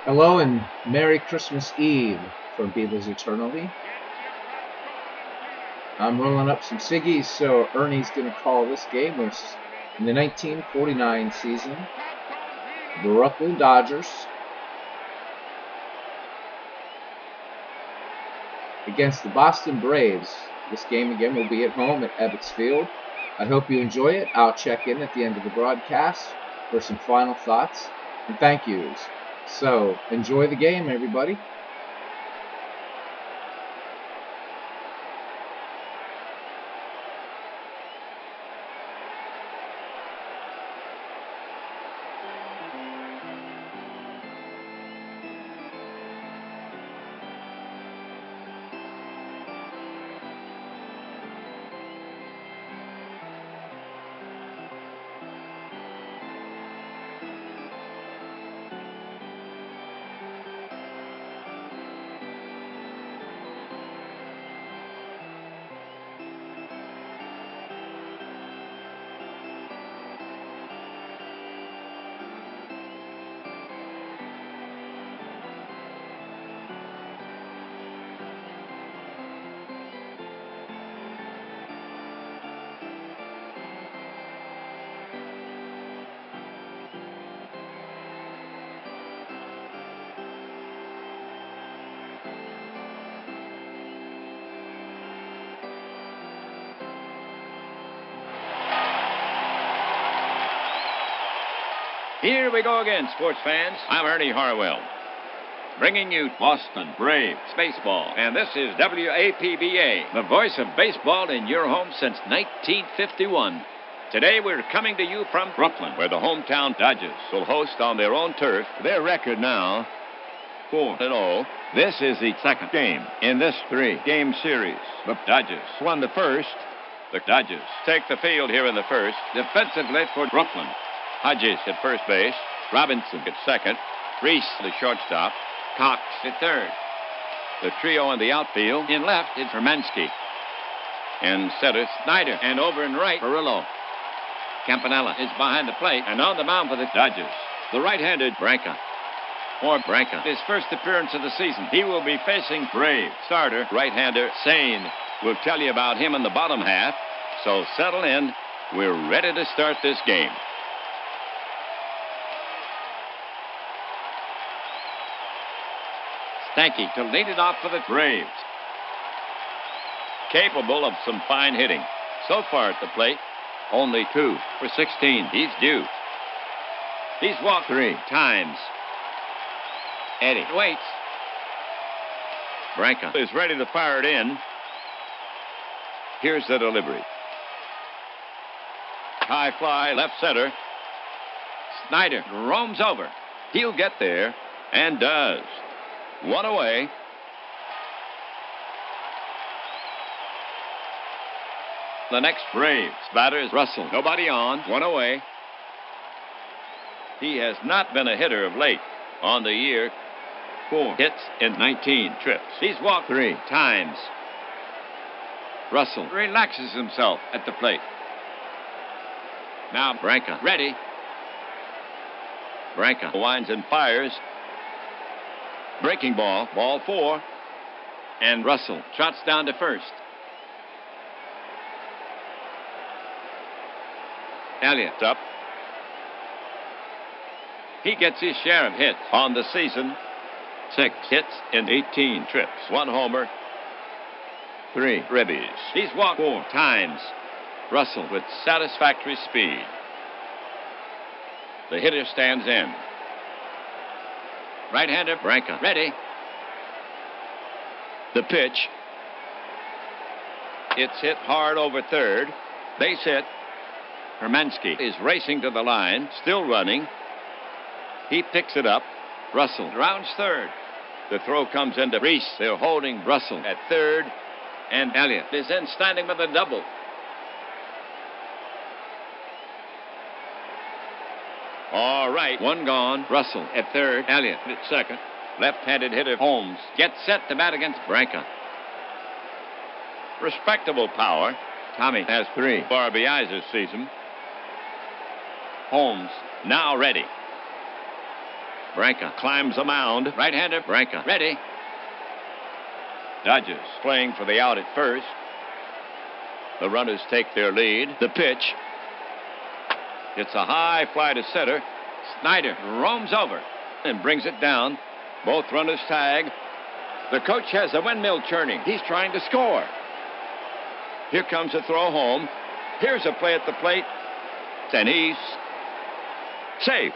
Hello and Merry Christmas Eve from Beatles Eternally. I'm rolling up some ciggies, so Ernie's going to call this game. Was in the 1949 season. The Brooklyn Dodgers against the Boston Braves. This game again will be at home at Ebbets Field. I hope you enjoy it. I'll check in at the end of the broadcast for some final thoughts and thank yous. So enjoy the game, everybody. Here we go again, sports fans. I'm Ernie Harwell, bringing you Boston Braves baseball. And this is WAPBA, the voice of baseball in your home since 1951. Today we're coming to you from Brooklyn, where the hometown Dodgers will host on their own turf. Their record now, 4-0. This is the second game in this three-game series. The Dodgers won the first. The Dodgers take the field here in the first. Defensively for Brooklyn, Hodges at first base, Robinson at second, Reese the shortstop, Cox at third. The trio in the outfield. In left is Hermansky. In center, Snyder. And over in right, Perillo. Campanella is behind the plate. And on the mound for the Dodgers, the right-handed Branca. For Branca, his first appearance of the season. He will be facing Brave starter, right-hander Sain. We'll tell you about him in the bottom half. So settle in. We're ready to start this game. Stanky to lead it off for the Braves. Capable of some fine hitting. So far at the plate, only 2 for 16. He's due. He's walked 3 times. Eddie waits. Branca is ready to fire it in. Here's the delivery. High fly, left center. Snyder roams over. He'll get there, and does. 1 away. The next Braves batter is Russell. Nobody on. 1 away. He has not been a hitter of late. On the year, 4 hits in 19 trips. He's walked 3 times. Russell relaxes himself at the plate. Now Branca ready. Branca winds and fires. Breaking ball, ball 4. And Russell trots down to first. Elliott's up. He gets his share of hits on the season. 6 hits in 18 trips. 1 homer, 3 ribbies. He's walked 4 times. Russell with satisfactory speed. The hitter stands in. Right-hander Branca ready. The pitch. It's hit hard over third. Base hit. Hermansky is racing to the line, still running. He picks it up. Russell rounds third. The throw comes into Reese. They're holding Russell at third. And Elliott is in standing with a double. All right, 1 gone. Russell at third. Elliott at second. Left-handed hitter Holmes gets set to bat against Branca. Respectable power. Tommy has 3 RBIs this season. Holmes now ready. Branca climbs the mound. Right-hander Branca. Ready. Dodgers playing for the out at first. The runners take their lead. The pitch. It's a high fly to center. Snyder roams over and brings it down. Both runners tag. The coach has a windmill churning. He's trying to score. Here comes a throw home. Here's a play at the plate. And he's safe.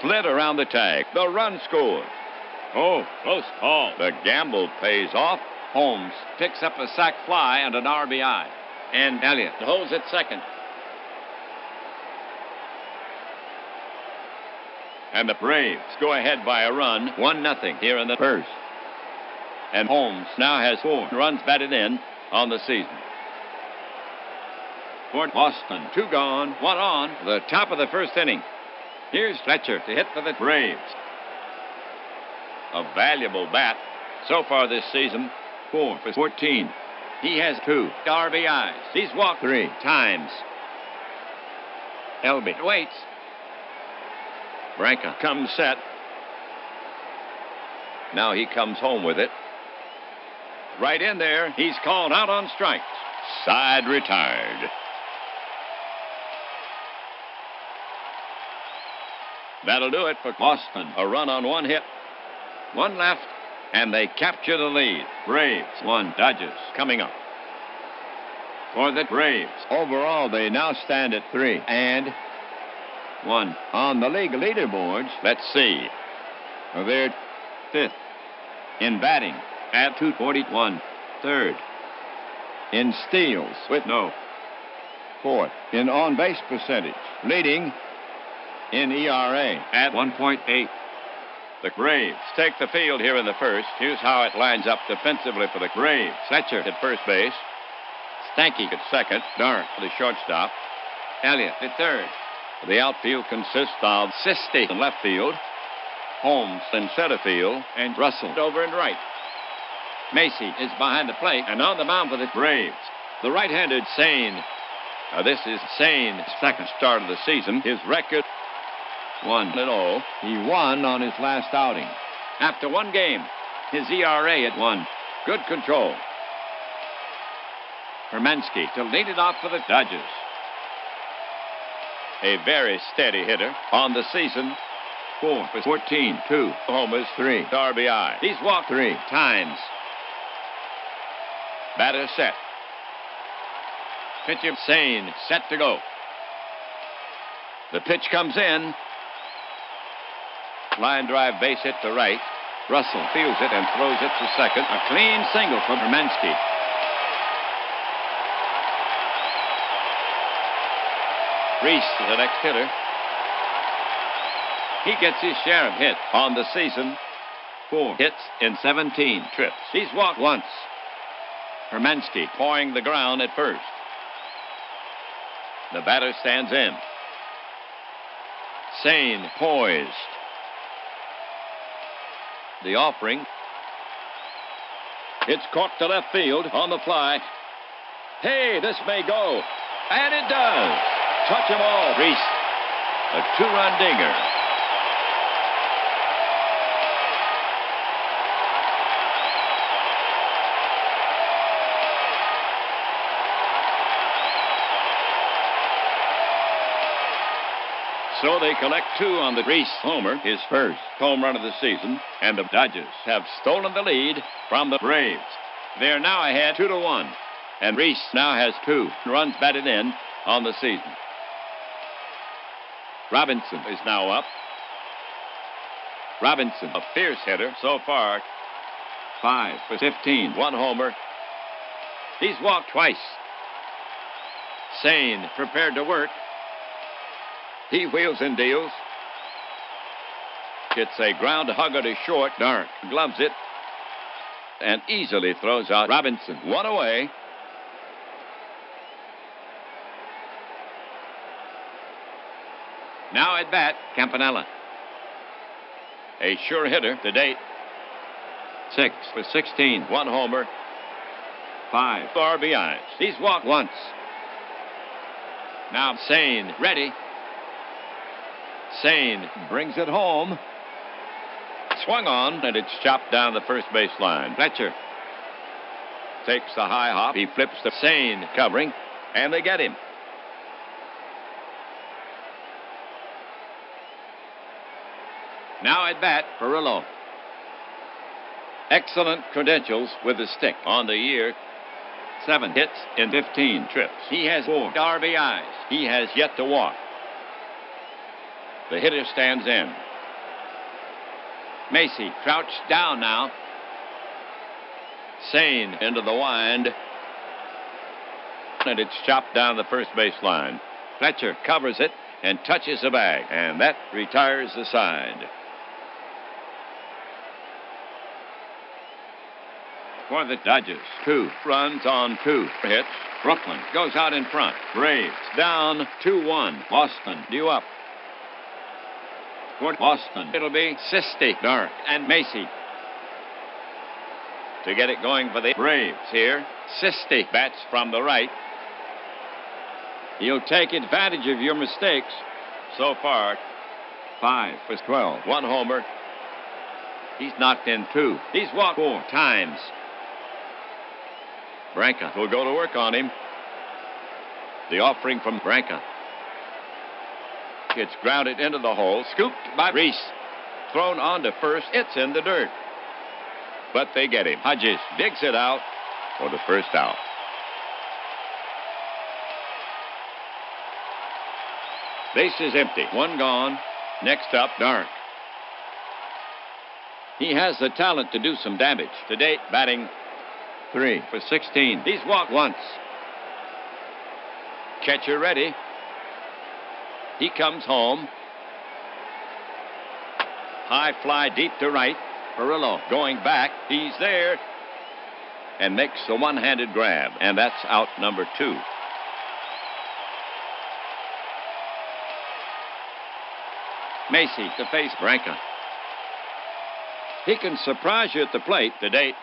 Slid around the tag. The run scores. Oh, close call. The gamble pays off. Holmes picks up a sac fly and an RBI. And Elliott holds at second. And the Braves go ahead by a run, 1-0 here in the first. And Holmes now has 4 runs batted in on the season. For Boston, 2 gone, 1 on, the top of the first inning. Here's Fletcher to hit for the Braves. A valuable bat so far this season, 4 for 14. He has 2 RBIs. He's walked 3 times. Elby waits. Branca comes set. Now he comes home with it. Right in there. He's called out on strikes. Side retired. That'll do it for Boston. A run on 1 hit. 1 left. And they capture the lead. Braves 1. Dodgers coming up. For the Braves. Overall, they now stand at 3 and 1 on the league leaderboards. Let's see. They're 5th in batting at 241. 3rd in steals with no. 4th in on-base percentage. Leading in ERA at 1.8. The Braves take the field here in the first. Here's how it lines up defensively for the Braves. Fletcher at first base. Stanky at second. Dark for the shortstop. Elliott at third. The outfield consists of Sisti in left field, Holmes in center field, and Russell over in right. Macy is behind the plate and on the mound for the Braves. The right-handed Sain. This is Sain's second start of the season. His record 1-0. He won on his last outing. After 1 game, his ERA at 1. Good control. Hermansky to lead it off for the Dodgers. A very steady hitter on the season. 4 for 14, 2 homers, 3 RBI. He's walked 3 times. Batter set. Pitcher Sain set to go. The pitch comes in. Line drive base hit to right. Russell fields it and throws it to second. A clean single from Hermansky. Reese is the next hitter. He gets his share of hits on the season. 4 hits in 17 trips. He's walked once. Hermansky pawing the ground at first. The batter stands in. Sain poised. The offering. It's caught to left field on the fly. Hey, this may go. And it does. Touch them all. Reese. A 2-run dinger. So they collect 2 on the Reese homer, his first home run of the season, and the Dodgers have stolen the lead from the Braves. They are now ahead 2-1, and Reese now has 2 runs batted in on the season. Robinson is now up. Robinson, a fierce hitter so far. 5 for 15, 1 homer. He's walked twice. Sain prepared to work. He wheels and deals. It's a ground hugger to short. Dark gloves it and easily throws out Robinson. 1 away. Now at bat, Campanella. A sure hitter to date. 6 for 16, 1 homer, 5 RBIs. He's walked once. Now Sain ready. Sain brings it home. Swung on, and it's chopped down the first base line. Fletcher takes the high hop. He flips the Sain covering, and they get him. Now at bat, Perillo. Excellent credentials with the stick on the year. 7 hits in 15 trips. He has 4 RBIs. He has yet to walk. The hitter stands in. Macy crouched down now. Sain into the wind. And it's chopped down the first base line. Fletcher covers it and touches the bag. And that retires the side. For the Dodgers, 2 runs on 2 hits. Brooklyn goes out in front. Braves down 2-1. Boston due up. For Boston, it'll be Sisti, Dark, and Macy. To get it going for the Braves here, Sisti bats from the right. He'll take advantage of your mistakes. So far, 5 for 12. 1 homer. He's knocked in 2. He's walked 4 times. Branca will go to work on him. The offering from Branca. It's grounded into the hole. Scooped by Reese. Thrown on to first. It's in the dirt. But they get him. Hodges digs it out for the first out. Base is empty. 1 gone. Next up, Dark. He has the talent to do some damage. To date, batting 3 for 16. He's walked once. Catcher ready. He comes home. High fly deep to right. Perillo going back. He's there. And makes the one-handed grab. And that's out number 2. Macy to face Branca. He can surprise you at the plate. To date,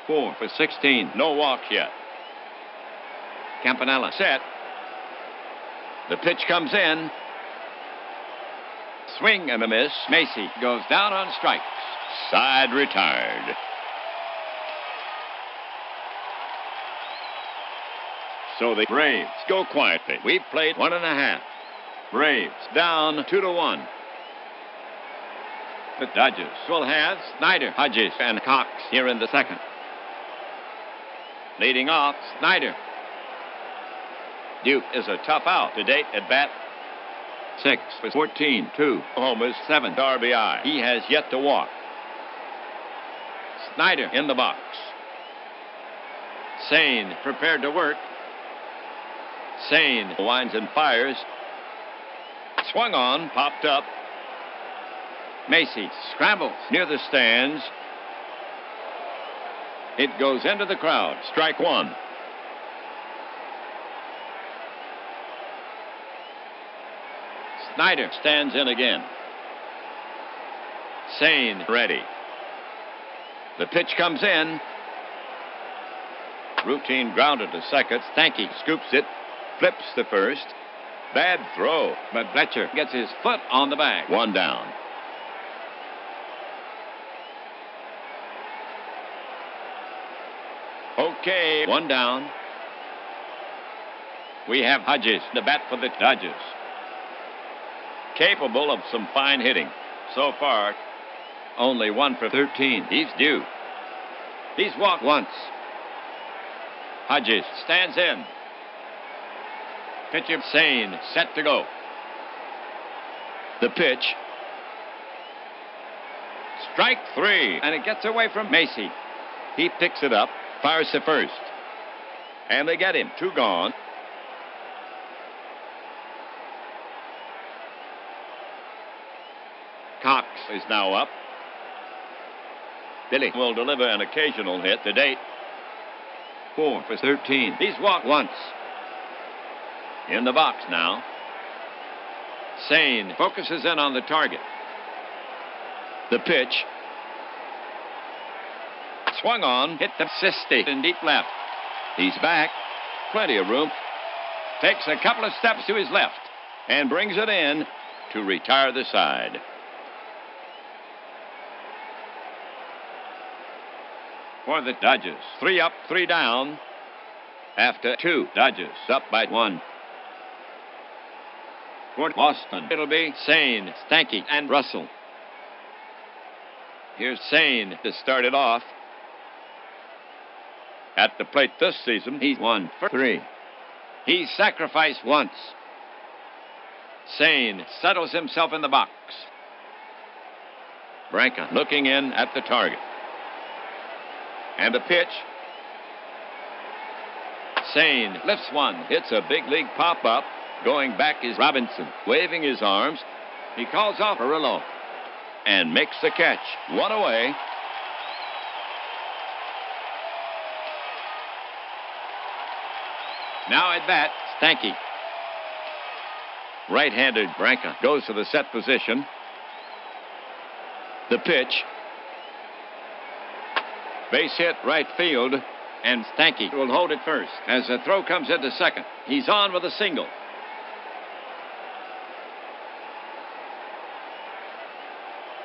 4 for 16. No walks yet. Campanella set. The pitch comes in. Swing and a miss. Macy goes down on strikes. Side retired. So the Braves go quietly. We've played 1.5. Braves down 2-1. The Dodgers will have Snyder, Hodges, and Cox here in the second. Leading off, Snyder. Duke is a tough out to date at bat. 6 for 14, 2 homers, 7 RBI. He has yet to walk. Snyder in the box. Sain prepared to work. Sain winds and fires. Swung on, popped up. Macy scrambles near the stands. It goes into the crowd. Strike 1. Snyder stands in again. Sain ready. The pitch comes in. Routine grounded to second. Stanky scoops it. Flips the first. Bad throw, but Fletcher gets his foot on the bag. 1 down. Okay, 1 down. We have Hodges to bat for the Dodgers. Capable of some fine hitting. So far, only 1 for 13. He's due. He's walked once. Hodges stands in. Pitcher Sain set to go. The pitch. Strike 3, and it gets away from Macy. He picks it up, fires to first. And they get him. 2 gone. Cox is now up. Billy will deliver an occasional hit. To date, 4 for 13. He's walked once. In the box now. Sain focuses in on the target. The pitch. Swung on, hit the Sisti in deep left. He's back. Plenty of room. Takes a couple of steps to his left and brings it in to retire the side. for the Dodgers. 3 up, 3 down. After 2, Dodgers up by 1. For Boston, it'll be Sain, Stanky, and Russell. Here's Sain to start it off. At the plate this season, he's 1 for 3. He's sacrificed once. Sain settles himself in the box. Branca looking in at the target. And a pitch. Sain lifts one. It's a big league pop-up. Going back is Robinson, waving his arms. He calls off Harwell and makes the catch. 1 away. Now at bat, Stanky. Right-handed Branca goes to the set position. The pitch. Base hit right field, and Stanky will hold it first. As the throw comes into second, he's on with a single.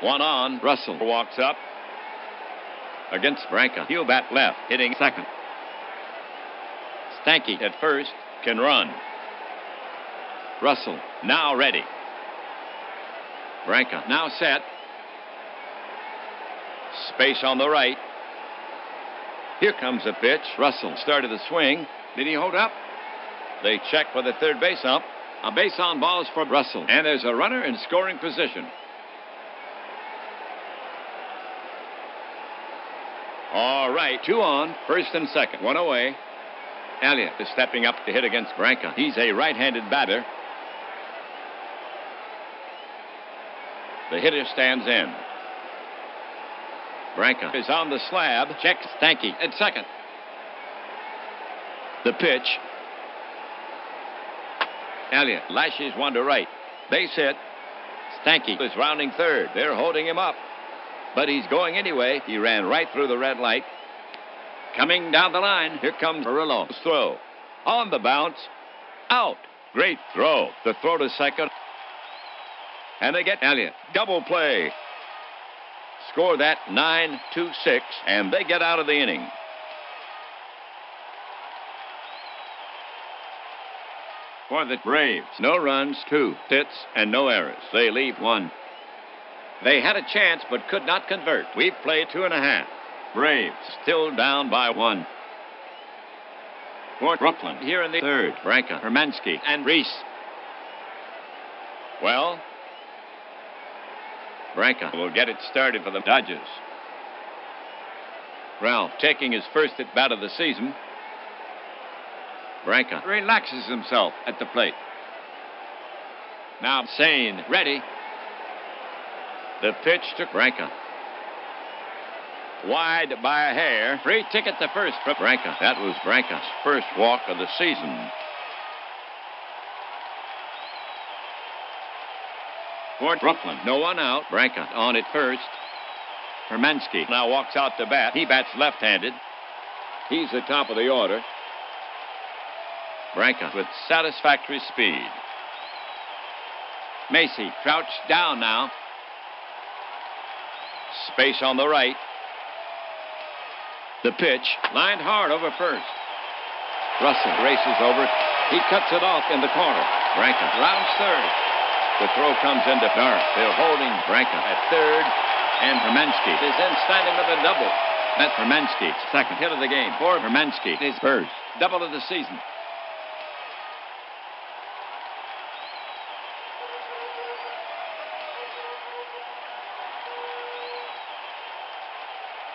One on, Russell walks up against Branca. He'll bat left, hitting second. Stanky at first can run. Russell now ready. Branca now set. Space on the right. Here comes the pitch. Russell started the swing. Did he hold up? They check for the third base ump. A base on ball is for Russell. And there's a runner in scoring position. All right, 2 on, first and second, 1 away. Elliott is stepping up to hit against Branca. He's a right-handed batter. The hitter stands in. Branca is on the slab. Checks Stanky at second. The pitch. Elliott lashes one to right. Base hit. Stanky is rounding third. They're holding him up. But he's going anyway. He ran right through the red light. Coming down the line, here comes Harwell's throw. On the bounce. Out. Great throw. The throw to second. And they get Elliott. Double play. Score that 9-6, and they get out of the inning. For the Braves, no runs, 2 hits, and no errors. They leave 1. They had a chance but could not convert. We've played 2.5. Braves still down by 1. For Brooklyn, here in the third, Branca, Hermansky, and Reese. Well, Branca will get it started for the Dodgers. Ralph taking his first at bat of the season. Branca relaxes himself at the plate. Now Sain ready. The pitch to Branca. Wide by a hair. Free ticket to first for Branca. That was Branca's first walk of the season. For Brooklyn, no one out. Branca on at first. Hermansky now walks out to bat. He bats left-handed. He's the top of the order. Branca with satisfactory speed. Macy crouched down now. Space on the right. The pitch lined hard over first. Russell races over. He cuts it off in the corner. Branca rounds third. The throw comes into dark. They're holding Branca at third. And Hermansky is in standing with a double. That's Hermansky's second hit of the game. For Hermansky, his first double of the season.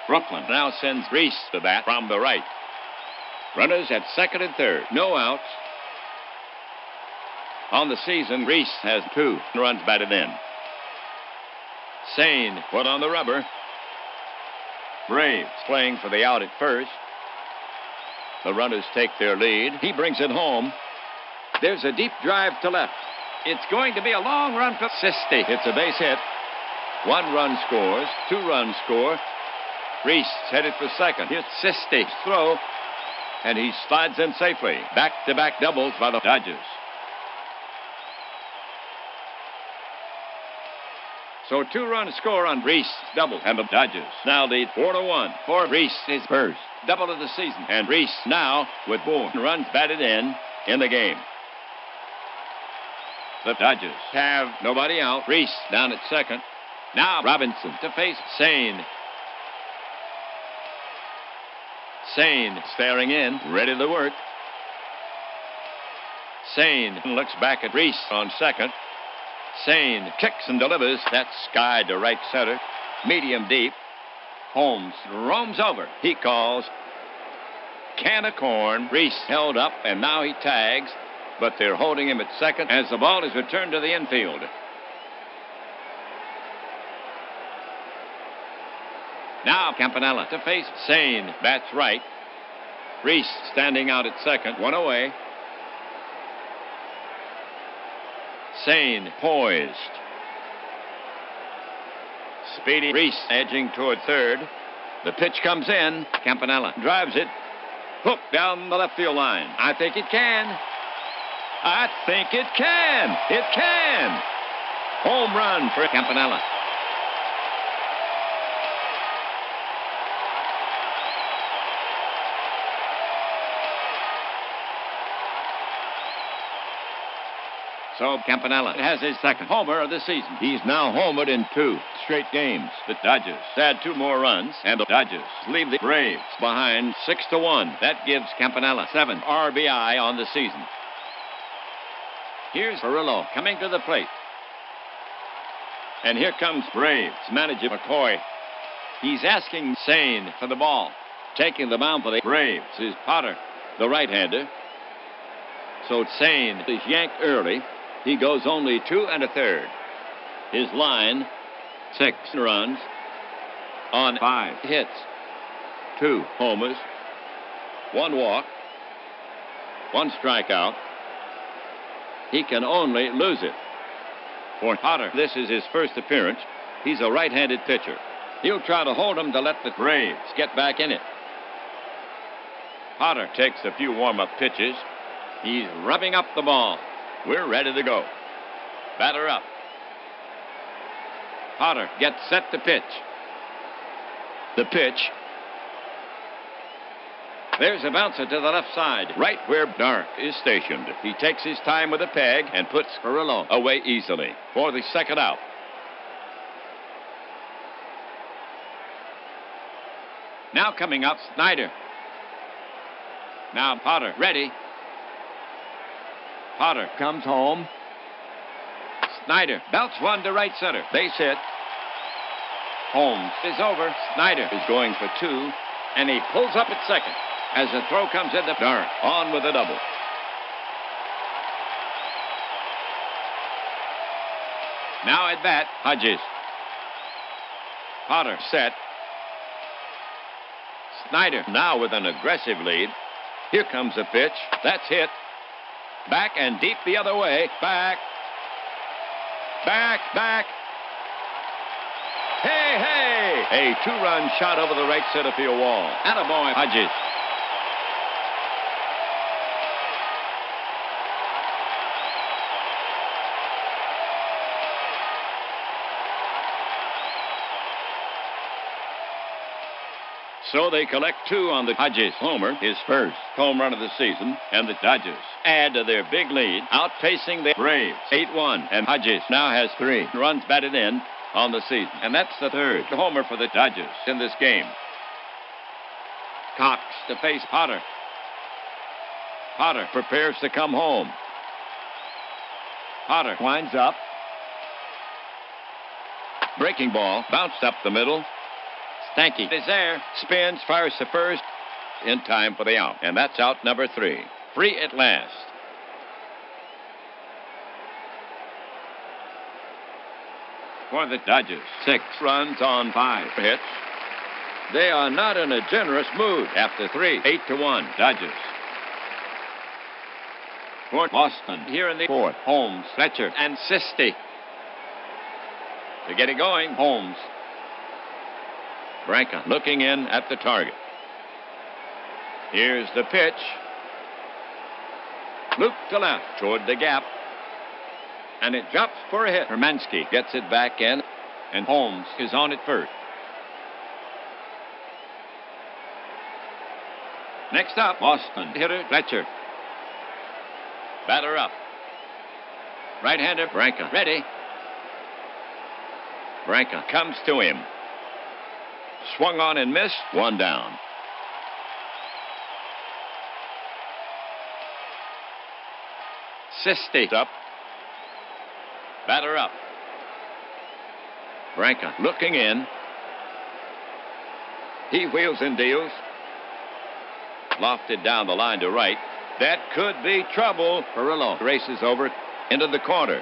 Brooklyn now sends Reese to bat from the right. Runners at second and third. No outs. On the season, Reese has 2 runs batted in. Sain put on the rubber. Braves playing for the out at first. The runners take their lead. He brings it home. There's a deep drive to left. It's going to be a long run for Sisti. It's a base hit. 1 run scores. 2 runs score. Reese headed for second. Here's Sisti's throw. And he slides in safely. Back-to-back doubles by the Dodgers. So 2-run score on Reese double, and the Dodgers now lead 4-1 for Reese, his first double of the season. And Reese now with 4 runs batted in the game. The Dodgers have nobody out. Reese down at second. Now Robinson to face Sain. Sain staring in, ready to work. Sain looks back at Reese on second. Sain kicks and delivers. That's skied to right center. Medium deep. Holmes roams over. He calls. Can of corn. Reese held up, and now he tags, but they're holding him at second as the ball is returned to the infield. Now Campanella to face Sain. That's right. Reese standing out at second. One away. Sain poised. Speedy Reese edging toward third. The pitch comes in. Campanella drives it. Hook down the left field line. I think it can. I think it can. It can. Home run for Campanella. So Campanella has his second homer of the season. He's now homered in 2 straight games. The Dodgers add 2 more runs, and the Dodgers leave the Braves behind 6-1. That gives Campanella 7 RBI on the season. Here's Perillo coming to the plate. And here comes Braves manager McCoy. He's asking Sain for the ball. Taking the mound for the Braves is Potter, the right-hander. So Sain is yanked early. He goes only 2 1/3. His line, 6 runs on 5 hits, 2 homers, 1 walk, 1 strikeout. He can only lose it. For Potter, this is his first appearance. He's a right-handed pitcher. He'll try to hold him to let the Braves get back in it. Potter takes a few warm-up pitches. He's rubbing up the ball. We're ready to go. Batter up. Potter gets set to pitch. The pitch. There's a bouncer to the left side, right where Dark is stationed. He takes his time with a peg and puts Perillo away easily for the second out. Now coming up, Snyder. Now Potter ready. Potter comes home. Snyder belts one to right center. Base hit. Holmes is over. Snyder is going for 2, and he pulls up at second as the throw comes into Dark. On with a double. Now at bat, Hodges. Potter set. Snyder now with an aggressive lead. Here comes the pitch. That's hit. Back and deep the other way. Back. Back, back. Hey, hey! A 2-run shot over the right center field wall. Attaboy, Hodges. So they collect 2 on the Hodges homer, his first home run of the season, and the Dodgers add to their big lead, outpacing the Braves 8-1. And Hodges now has 3 runs batted in on the season, and that's the 3rd homer for the Dodgers in this game. Cox to face Potter. Potter prepares to come home. Potter winds up. Breaking ball bounced up the middle. Stanky is there, spins, fires to first, in time for the out. And that's out number 3. Free at last. For the Dodgers, 6 runs on 5 hits. They are not in a generous mood after 3, 8-1 Dodgers. For Boston, here in the 4th, Holmes, Fletcher, and Sisti. To get it going, Holmes. Branca looking in at the target. Here's the pitch. Loop to left toward the gap. And it drops for a hit. Hermansky gets it back in. and Holmes is on at first. Next up, Boston hitter Fletcher. Batter up. Right-hander Branca. Ready. Branca comes to him. Swung on and missed. One down. Sisti up. Batter up. Branca looking in. He wheels and deals. Lofted down the line to right. That could be trouble. Perillo races over into the corner.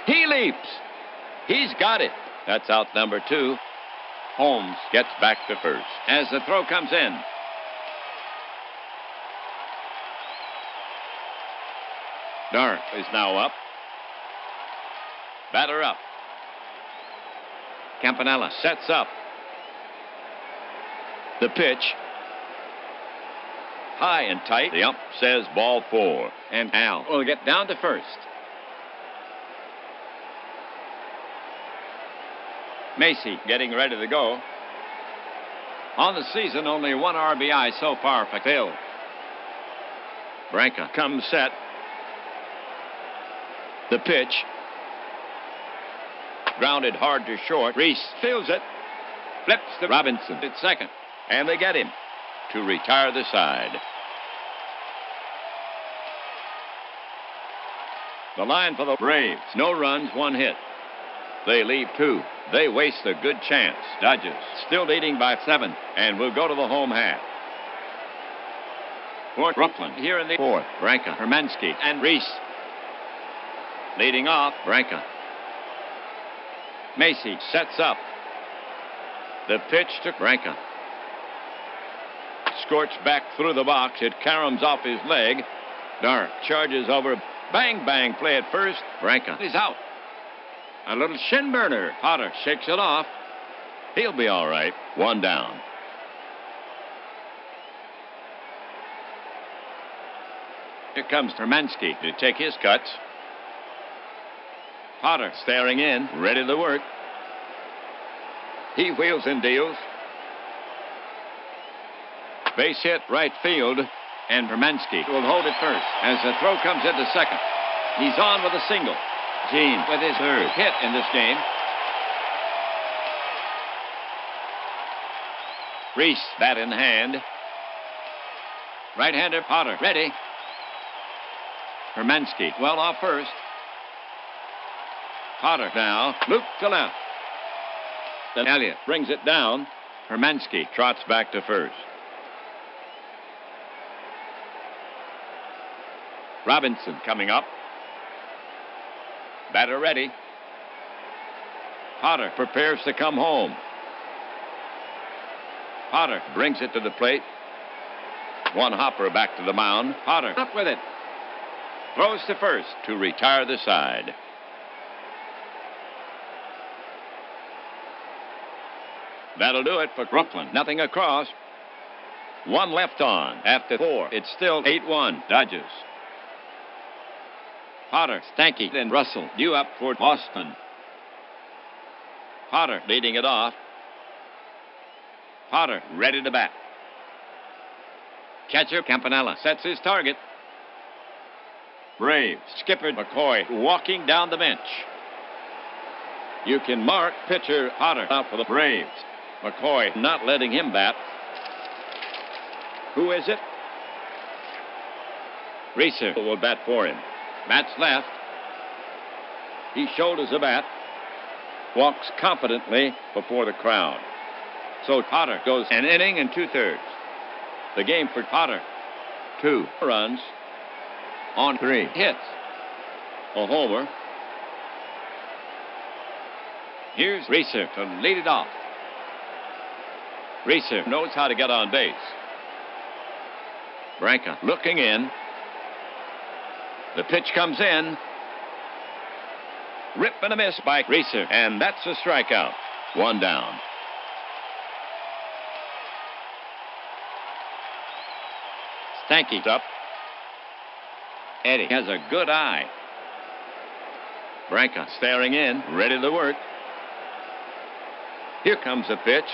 He leaps. He's got it. That's out number 2. Holmes gets back to first as the throw comes in. Dark is now up. Batter up. Campanella sets up. The pitch. High and tight. The ump says ball 4. And Al will get down to first. Macy getting ready to go. On the season, only 1 RBI so far for Phil. Branca comes set. The pitch. Grounded hard to short. Reese fields it. Flips to Robinson at second. And they get him to retire the side. The line for the Braves. No runs, 1 hit. They leave 2. They waste a good chance. Dodgers still leading by 7 and will go to the home half. For Brooklyn here in the 4th. Branca, Hermansky, and Reese. Leading off, Branca. Macy sets up. The pitch to Branca. Scorched back through the box. It caroms off his leg. Dark charges over. Bang, bang, play at first. Branca is out. A little shin burner. Potter shakes it off. He'll be all right. 1 down. Here comes Hermansky to take his cuts. Potter staring in, ready to work. He wheels and deals. Base hit right field, and Hermansky will hold it first as the throw comes into second. He's on with a single. Gene with his 3rd hit in this game. Reese, bat in hand. Right-hander Potter, ready. Hermansky well off first. Potter now, loop to left. Then Elliott brings it down. Hermansky trots back to first. Robinson coming up. Batter ready. Potter prepares to come home. Potter brings it to the plate. 1 hopper back to the mound. Potter up with it. Throws to first to retire the side. That'll do it for Brooklyn. Nothing across. 1 left on. After 4, it's still 8-1 Dodgers. Potter, Stanky, and Russell due up for Boston. Potter leading it off. Potter ready to bat. Catcher Campanella sets his target. Braves skipper McCoy walking down the bench. You can mark pitcher Potter out for the Braves. McCoy not letting him bat. Who is it? Reeser will bat for him. Bats left. He shoulders the bat. Walks confidently before the crowd. So Potter goes an inning and 2/3. The game for Potter. 2 runs on 3 hits. A homer. Here's Reeser to lead it off. Reeser knows how to get on base. Branca looking in. The pitch comes in. Rip and a miss by Reeser, and that's a strikeout. 1 down. Stanky's up. Eddie has a good eye. Branca staring in, ready to work. Here comes the pitch.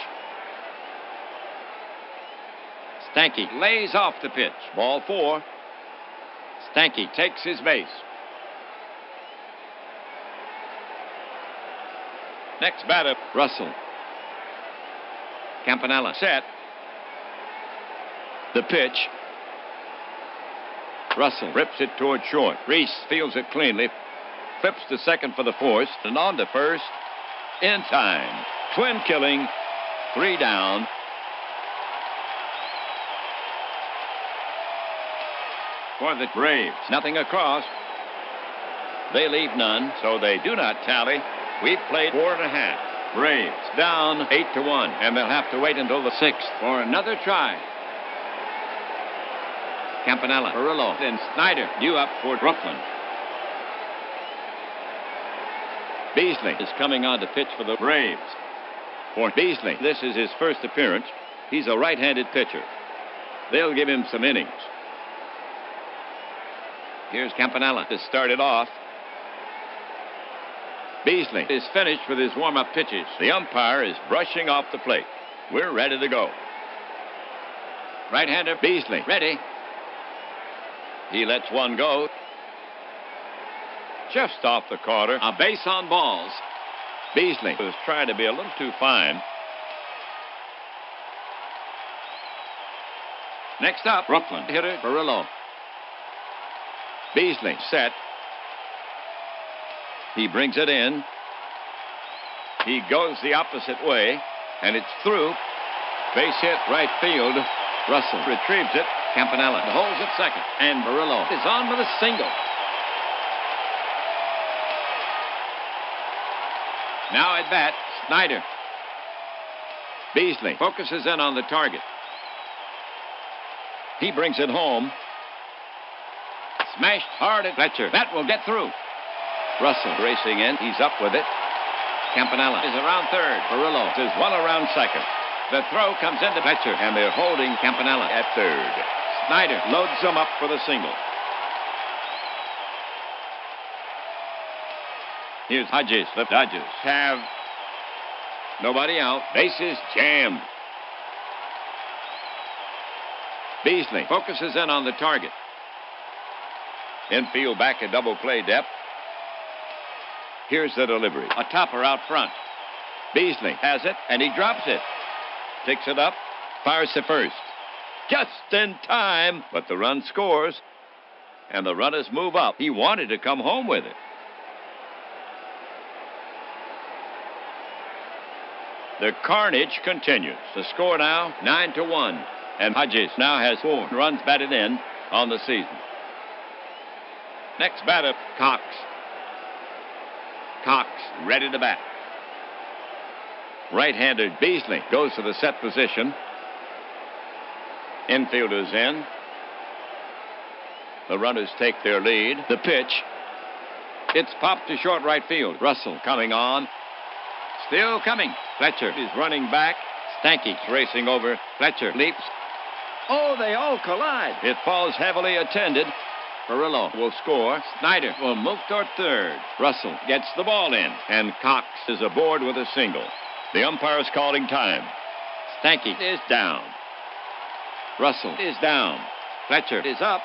Stanky lays off the pitch. Ball 4. Stanky takes his base. Next batter, Russell. Campanella set. The pitch. Russell rips it toward short. Reese fields it cleanly. Flips to second for the force. And on to first. In time. Twin killing. 3 down. For the Braves. Nothing across. They leave none, so they do not tally. We've played 4.5. Braves down 8-1, and they'll have to wait until the 6th for another try. Campanella, Perillo, then Snyder due up for Brooklyn. Beasley is coming on to pitch for the Braves. For Beasley, this is his first appearance. He's a right-handed pitcher. They'll give him some innings. Here's Campanella to start it off. Beasley is finished with his warm-up pitches. The umpire is brushing off the plate. We're ready to go. Right-hander Beasley, ready. He lets one go. Just off the corner, a base on balls. Beasley was trying to be a little too fine. Next up, Brooklyn hitter Perillo. Beasley set. He brings it in. He goes the opposite way, and it's through. Base hit right field. Russell retrieves it. Campanella holds it second, and Perillo is on with a single. Now at bat, Snyder. Beasley focuses in on the target. He brings it home. Smashed hard at Fletcher. That will get through. Russell racing in. He's up with it. Campanella is around third. Perillo is well around second. The throw comes into Fletcher, and they're holding Campanella at third. Snyder loads him up for the single. Here's Hodges. The Dodgers have nobody out. Bases jammed. Beasley focuses in on the target. Infield back at double play depth. Here's the delivery. A topper out front. Beasley has it, and he drops it. Picks it up, fires to first. Just in time, but the run scores, and the runners move up. He wanted to come home with it. The carnage continues. The score now 9-1, and Hodges now has 4 runs batted in on the season. Next batter, Cox. Cox ready to bat. Right-handed Beasley goes to the set position. Infielders in. The runners take their lead. The pitch. It's popped to short right field. Russell coming on. Still coming. Fletcher is running back. Stanky's racing over. Fletcher leaps. Oh, they all collide. It falls heavily attended. Perillo will score. Snyder will move toward third. Russell gets the ball in, and Cox is aboard with a single. The umpire is calling time. Stanky is down. Russell is down. Fletcher is up,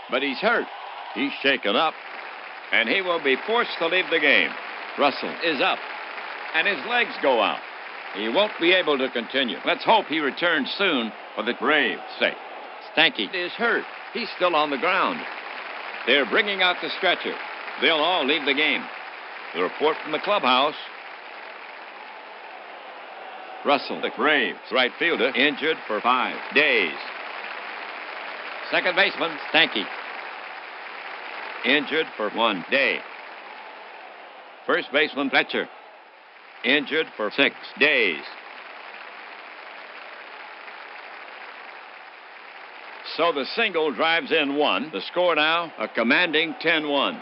but he's hurt. He's shaken up, and he will be forced to leave the game. Russell is up, and his legs go out. He won't be able to continue. Let's hope he returns soon for the Braves' sake. Stanky is hurt. He's still on the ground. They're bringing out the stretcher. They'll all leave the game. The report from the clubhouse. Russell, the Braves right fielder, injured for 5 days. Second baseman, Stanky, injured for 1 day. First baseman, Fletcher, injured for 6 days. So the single drives in 1. The score now, a commanding 10-1.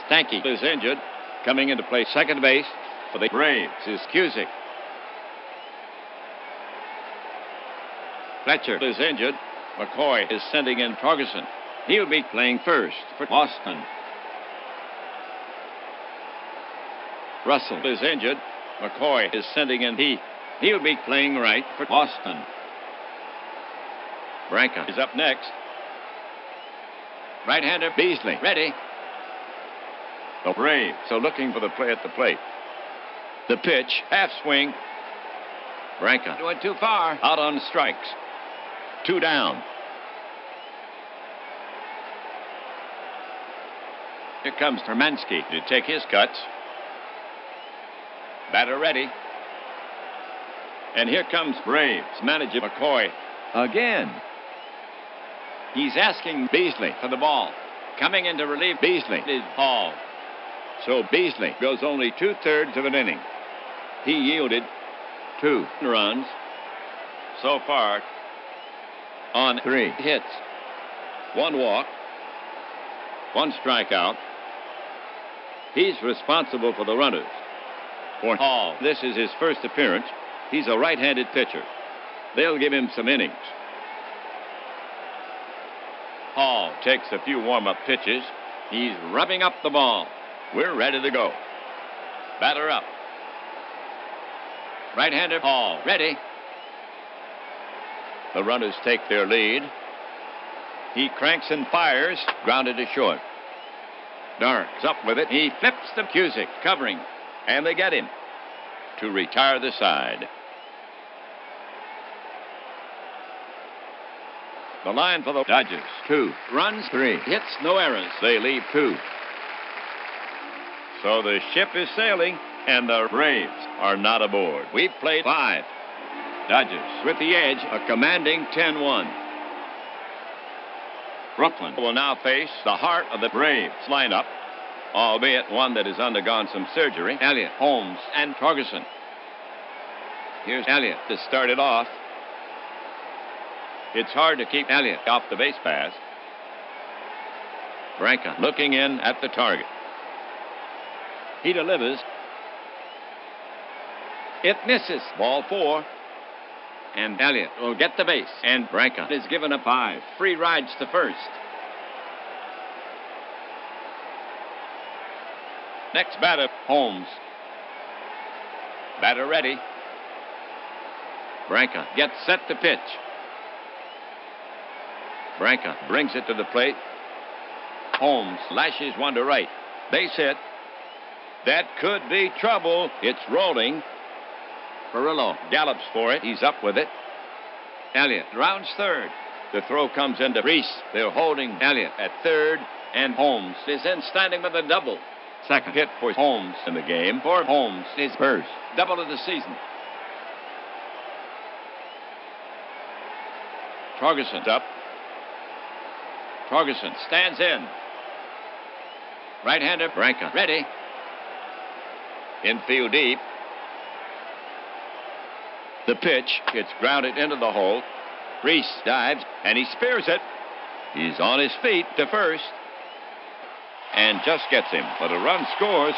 Stanky is injured. Coming into play second base for the Braves is Cusick. Fletcher is injured. McCoy is sending in Torgerson. He'll be playing first for Boston. Russell is injured. McCoy is sending in He'll be playing right for Boston. Branca is up next. Right-hander Beasley ready. The Braves are looking for the play at the plate. The pitch, half swing. Branca went too far. Out on strikes. 2 down. Here comes Hermansky to take his cuts. Batter ready. And here comes Braves manager McCoy again. He's asking Beasley for the ball. Coming in to relieve Beasley is Hall. So Beasley goes only 2/3 of an inning. He yielded 2 runs so far on 3 hits, 1 walk, 1 strikeout. He's responsible for the runners. For Hall, this is his first appearance. He's a right-handed pitcher. They'll give him some innings. Hall takes a few warm-up pitches. He's rubbing up the ball. We're ready to go. Batter up. Right-hander Hall ready. The runners take their lead. He cranks and fires. Grounded to short. Dark's up with it. He flips the Cusick, covering. And they get him to retire the side. The line for the Dodgers. 2 runs, 3 hits, no errors. They leave 2. So the ship is sailing, and the Braves are not aboard. We've played 5. Dodgers with the edge, a commanding 10-1. Brooklyn will now face the heart of the Braves lineup, albeit one that has undergone some surgery. Elliott, Holmes, and Torgerson. Here's Elliott to start it off. It's hard to keep Elliott off the base pass. Branca looking in at the target. He delivers. It misses. Ball 4. And Elliott will get the base. And Branca is given a 5. Free rides to first. Next batter, Holmes. Batter ready. Branca gets set to pitch. Branca brings it to the plate. Holmes lashes one to right. Base hit. That could be trouble. It's rolling. Perillo gallops for it. He's up with it. Elliott rounds third. The throw comes into Reese. They're holding Elliott at third, and Holmes is in standing with a double. Second hit for Holmes in the game. For Holmes is first. Double of the season. Torgerson's up. Torgerson stands in. Right-hander Branca ready. Infield deep. The pitch gets grounded into the hole. Reese dives, and he spears it. He's on his feet to first. And just gets him, but a run scores.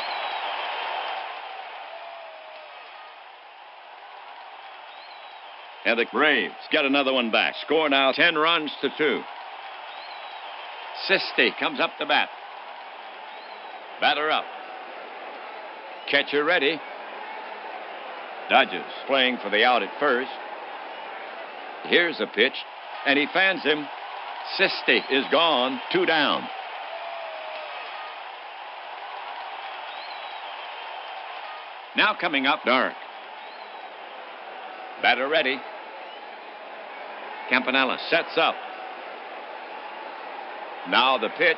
And the Braves get another one back. Score now 10 runs to 2. Sisti comes up to bat. Batter up. Catcher ready. Dodgers playing for the out at first. Here's a pitch, and he fans him. Sisti is gone. 2 down. Now coming up, Dark. Batter ready. Campanella sets up. Now the pitch.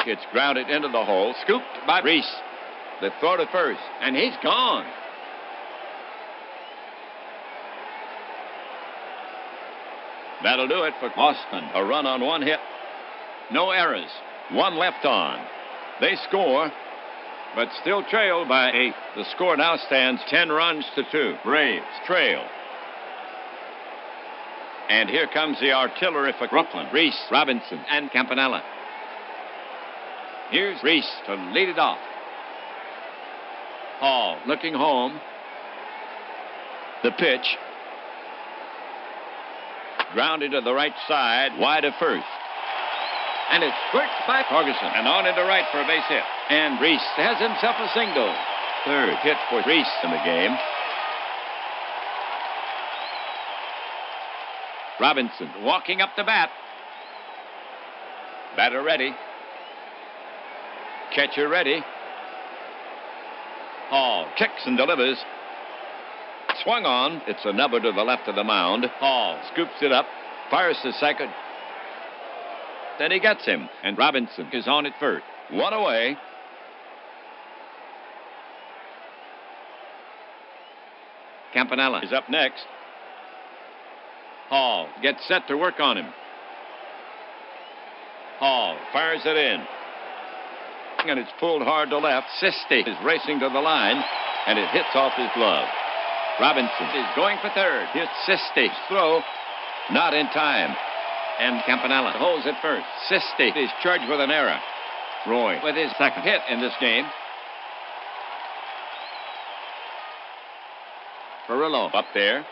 It's grounded into the hole. Scooped by Reese. The throw to first, and he's gone. That'll do it for Boston. A run on 1 hit. No errors. 1 left on. They score, but still trail by 8. The score now stands 10 runs to 2. Braves trail. And here comes the artillery for Brooklyn. Reese, Robinson, and Campanella. Here's Reese to lead it off. Hall looking home. The pitch. Grounded to the right side, wide of first. And it squirts by Ferguson. And on into right for a base hit. And Reese has himself a single. Third hit for Reese in the game. Robinson walking up to bat. Batter ready. Catcher ready. Hall kicks and delivers. Swung on. It's a number to the left of the mound. Hall scoops it up. Fires to second. Then he gets him. And Robinson is on at first. One away. Campanella is up next. Hall gets set to work on him. Hall fires it in. And it's pulled hard to left. Sisti is racing to the line. And it hits off his glove. Robinson is going for third. Here's Sisti's throw. Not in time. And Campanella holds it first. Sisti is charged with an error. Roy with his second hit in this game. Perillo up there.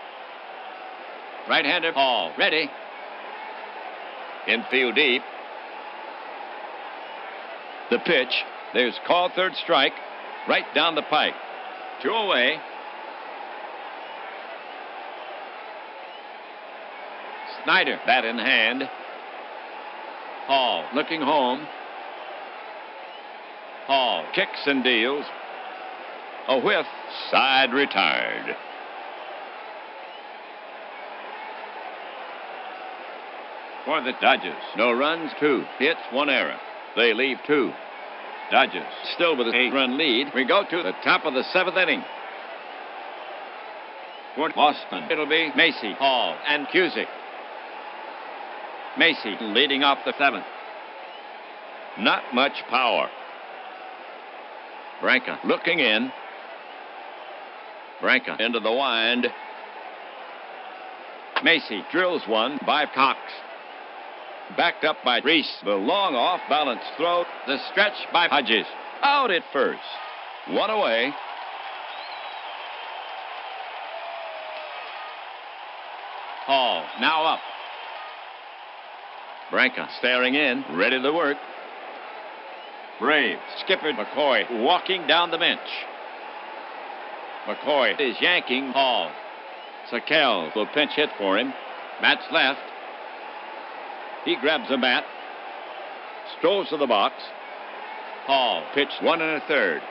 Right-hander Hall ready. Infield deep. The pitch. There's called third strike. Right down the pike. 2 away. Snyder, bat in hand. Hall looking home. Hall kicks and deals. A whiff. Side retired. For the Dodgers, no runs, 2 hits, 1 error. They leave 2. Dodgers still with a 8-run lead. We go to the top of the 7th inning. For Boston, it'll be Macy, Hall, and Cusick. Macy leading off the 7th. Not much power. Branca looking in. Branca into the wind. Macy drills one by Cox. Backed up by Reese. The long off-balance throw. The stretch by Hodges. Out at first. 1 away. Hall now up. Branca staring in. Ready to work. Braves. Skipper McCoy walking down the bench. McCoy is yanking Hall. Sakel will pinch hit for him. Matt's left. He grabs a bat. Strolls to the box. Hall pitched 1 1/3.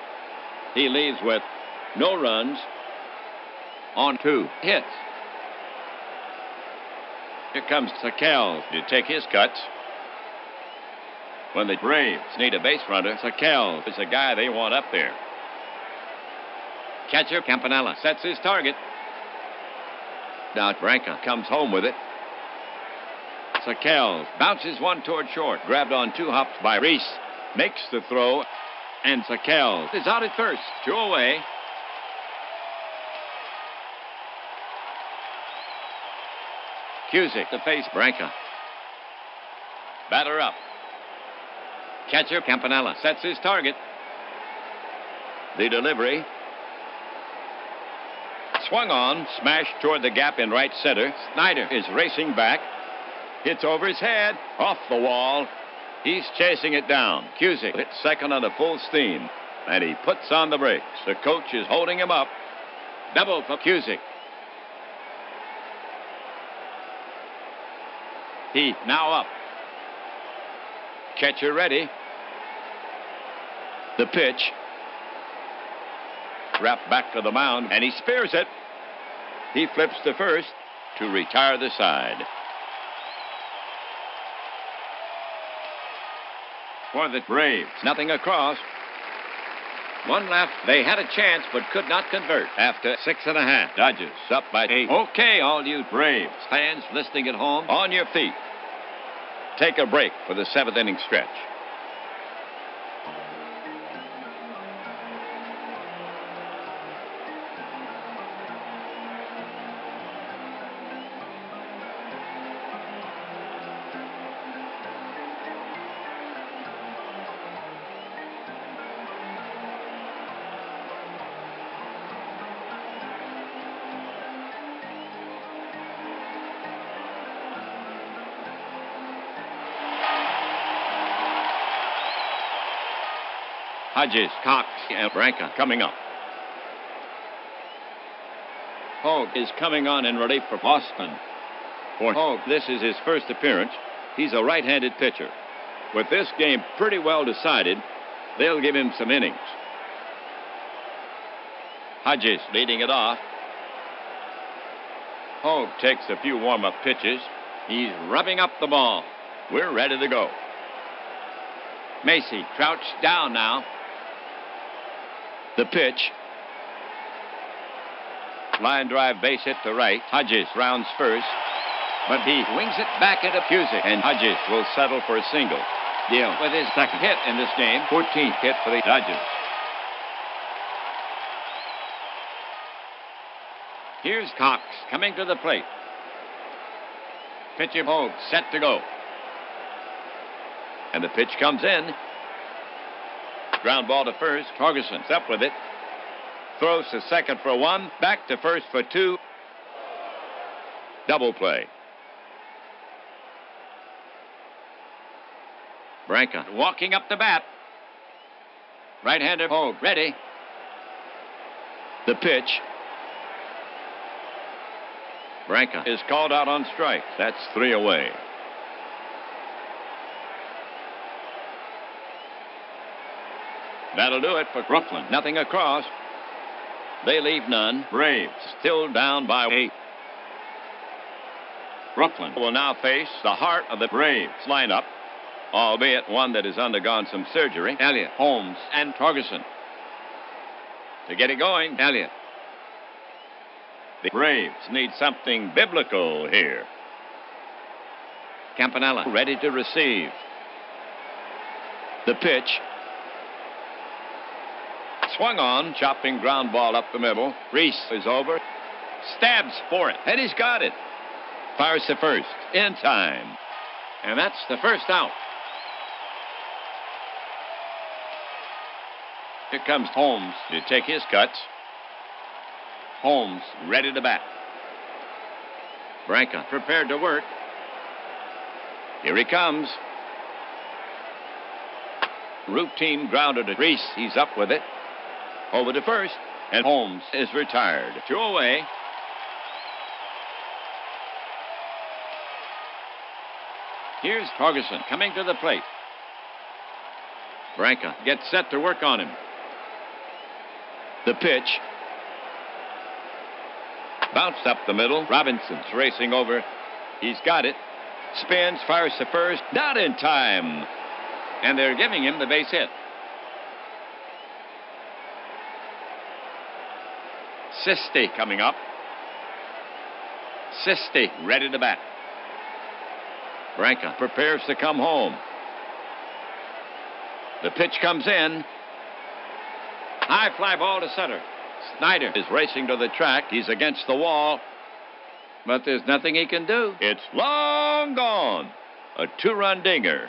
He leaves with no runs on 2 hits. Here comes Sakel to take his cuts. When the Braves need a base runner, Sakel is the guy they want up there. Catcher Campanella sets his target. Now Branca comes home with it. Sakel bounces one toward short. Grabbed on 2 hops by Reese. Makes the throw. And Sakel is out at first. 2 away. Cusick to face Branca. Batter up. Catcher Campanella sets his target. The delivery. Swung on. Smashed toward the gap in right center. Snyder is racing back. Hits over his head. Off the wall. He's chasing it down. Cusick hits second on a full steam. And he puts on the brakes. The coach is holding him up. Double for Cusick. Heath now up. Catcher ready. The pitch. Wrapped back to the mound, and he spears it. He flips to first to retire the side. For the Braves, nothing across. 1 left. They had a chance, but could not convert after 6.5. Dodgers up by 8. Okay, all you Braves fans listening at home, on your feet. Take a break for the 7th inning stretch. Hodges, Cox, and Branca coming up. Hogue is coming on in relief for Boston. For Hogue, this is his first appearance. He's a right-handed pitcher. With this game pretty well decided, they'll give him some innings. Hodges leading it off. Hogue takes a few warm-up pitches. He's rubbing up the ball. We're ready to go. Macy crouched down now. The pitch. Line drive base hit to right. Hodges rounds first, but he wings it back into Cusick, and Hodges will settle for a single. Deal with his second hit in this game, 14th hit for the Dodgers. Here's Cox coming to the plate. Pitch of Hogue set to go. And the pitch comes in. Ground ball to first. Torgerson's up with it. Throws to second for one. Back to first for two. Double play. Branca walking up the bat. Right-hander Hogue ready. The pitch. Branca is called out on strikes. That's 3 away. That'll do it for Brooklyn. Nothing across. They leave none. Braves still down by 8. Brooklyn will now face the heart of the Braves lineup, albeit one that has undergone some surgery. Elliott, Holmes, and Torgerson. To get it going, Elliott. The Braves need something biblical here. Campanella ready to receive. The pitch. Swung on, chopping ground ball up the middle. Reese is over. Stabs for it, and he's got it. Fires to first, in time. And that's the first out. Here comes Holmes to take his cuts. Holmes ready to bat. Branca prepared to work. Here he comes. Routine grounder to Reese. He's up with it. Over to first. And Holmes is retired. 2 away. Here's Torgerson coming to the plate. Branca gets set to work on him. The pitch. Bounced up the middle. Robinson's racing over. He's got it. Spins, fires to first. Not in time. And they're giving him the base hit. Sisti coming up. Sisti ready to bat. Branca prepares to come home. The pitch comes in. High fly ball to center. Snyder is racing to the track. He's against the wall. But there's nothing he can do. It's long gone. A 2-run dinger.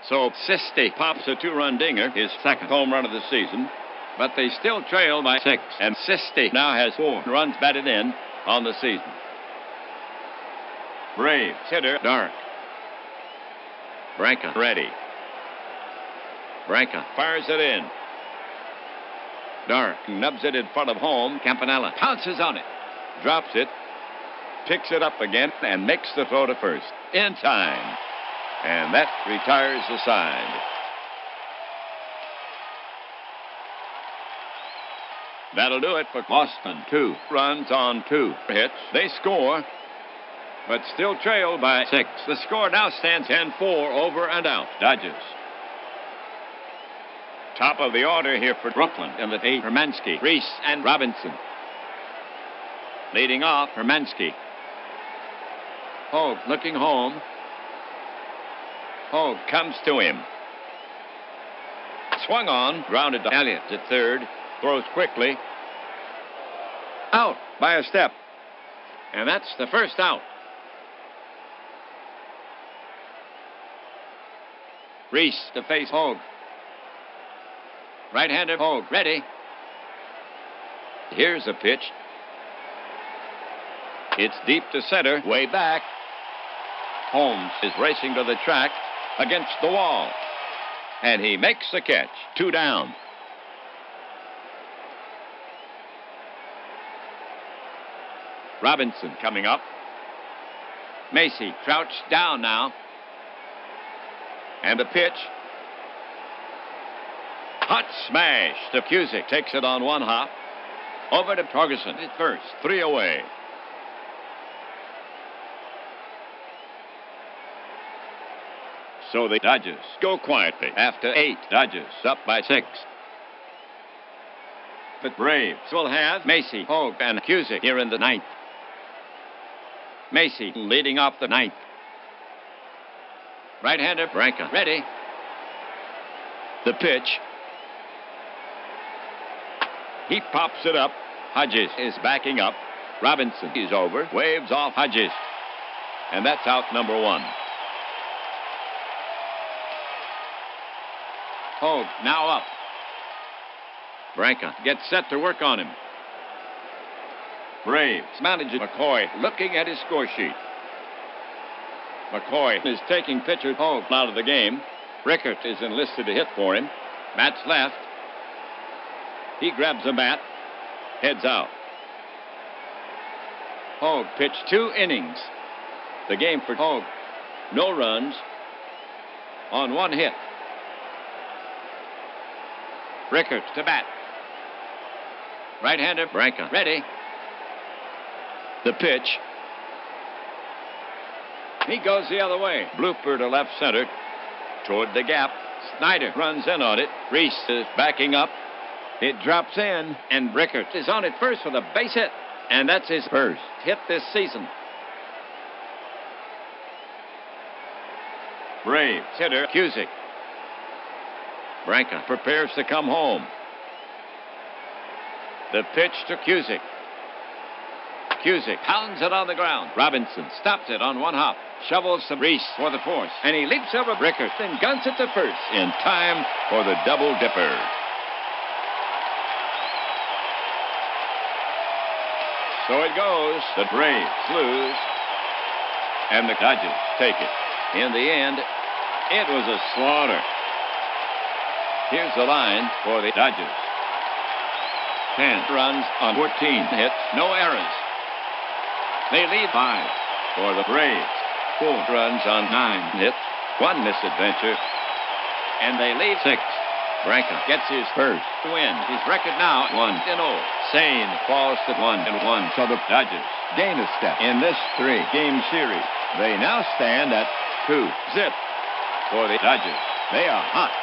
So Sisti pops a 2-run dinger, his second home run of the season. But they still trail by 6. And Sisti now has 4 runs batted in on the season. Braves hitter Dark. Branca ready. Branca fires it in. Dark nubs it in front of home. Campanella pounces on it. Drops it. Picks it up again and makes the throw to first. In time. And that retires the side. That'll do it for Boston. 2 runs on 2 hits. They score, but still trail by 6. The score now stands 10-4 over and out. Dodgers. Top of the order here for Brooklyn in the 8. Hermansky, Reese, and Robinson. Leading off, Hermansky. Hogue looking home. Hogue comes to him. Swung on, grounded to Elliott at third. Throws quickly. Out by a step. And that's the first out. Reese to face Hogue. Right-hander Hogue ready. Here's a pitch. It's deep to center, way back. Holmes is racing to the track against the wall. And he makes the catch. 2 down. Robinson coming up. Macy crouched down now. And a pitch. Hot smash to Cusick. Takes it on one hop. Over to Torgerson at first. 3 away. So the Dodgers go quietly after 8. Dodgers up by 6. The Braves will have Macy, Hogue, and Cusick here in the 9th. Macy leading off the 9th. Right-hander Branca ready. The pitch. He pops it up. Hodges is backing up. Robinson is over. Waves off Hodges. And that's out number 1. Hogue now up. Branca gets set to work on him. Braves manager McCoy looking at his score sheet. McCoy is taking pitcher Hogue out of the game. Rickert is enlisted to hit for him. Matt's left. He grabs a bat. Heads out. Hogue pitched 2 innings. The game for Hogue. No runs on 1 hit. Rickert to bat. Right-hander Branca ready. The pitch. He goes the other way. Blooper to left center. Toward the gap. Snyder runs in on it. Reese is backing up. It drops in, and Rickert is on it first with a base hit. And that's his first hit this season. Braves hitter Cusick. Branca prepares to come home. The pitch to Cusick. Cusick pounds it on the ground. Robinson stops it on 1 hop. Shovels to Reese for the force. And he leaps over Rickert and guns it to first in time for the double dipper. So it goes. The Braves lose. And the Dodgers take it. In the end, it was a slaughter. Here's the line for the Dodgers. 10 runs on 14 hits, no errors. They lead 5 for the Braves. 4 runs on 9 hits, 1 misadventure. And they lead 6. Branca gets his first win. His record now 1-0. Sain falls to 1-1. So the Dodgers gain a step in this 3-game series. They now stand at 2-zip for the Dodgers. They are hot.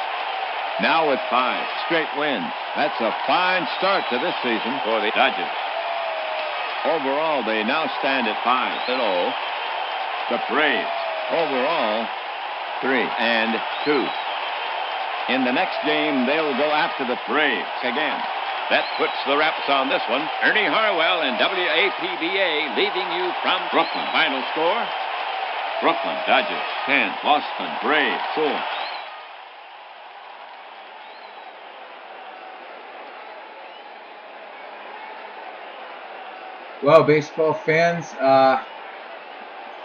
Now with 5 straight wins. That's a fine start to this season for the Dodgers. Overall, they now stand at 5-0. The Braves, overall, 3-2. In the next game, they'll go after the Braves again. That puts the wraps on this one. Ernie Harwell and WAPBA leaving you from Brooklyn. Final score, Brooklyn Dodgers 10, Boston Braves 4. Well, baseball fans,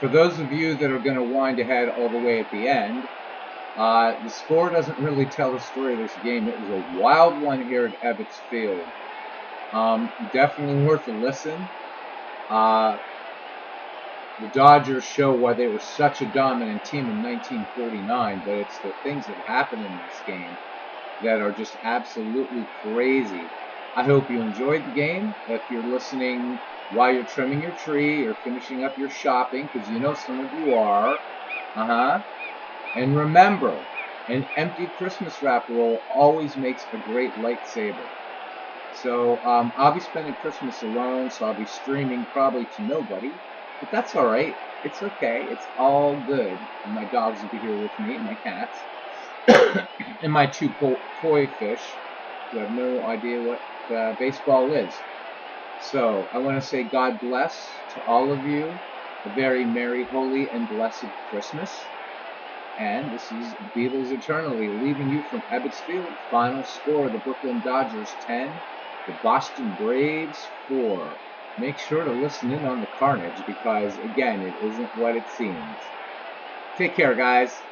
for those of you that are going to wind ahead all the way at the end, the score doesn't really tell the story of this game. It was a wild one here at Ebbets Field. Definitely worth a listen. The Dodgers show why they were such a dominant team in 1949, but it's the things that happen in this game that are just absolutely crazy. I hope you enjoyed the game. If you're listening while you're trimming your tree or finishing up your shopping, because you know some of you are, and remember, an empty Christmas wrap roll always makes a great lightsaber. So I'll be spending Christmas alone, so I'll be streaming probably to nobody, but that's all right. It's okay. It's all good. And my dogs will be here with me, and my cats, and my 2 koi fish who have no idea what baseball is. So I want to say God bless to all of you. A very merry, holy, and blessed Christmas. And this is Beatles Eternally leaving you from Ebbets Field. Final score, the Brooklyn Dodgers 10, the Boston Braves 4. make sure to listen in on the carnage because, again, it isn't what it seems. Take care, guys.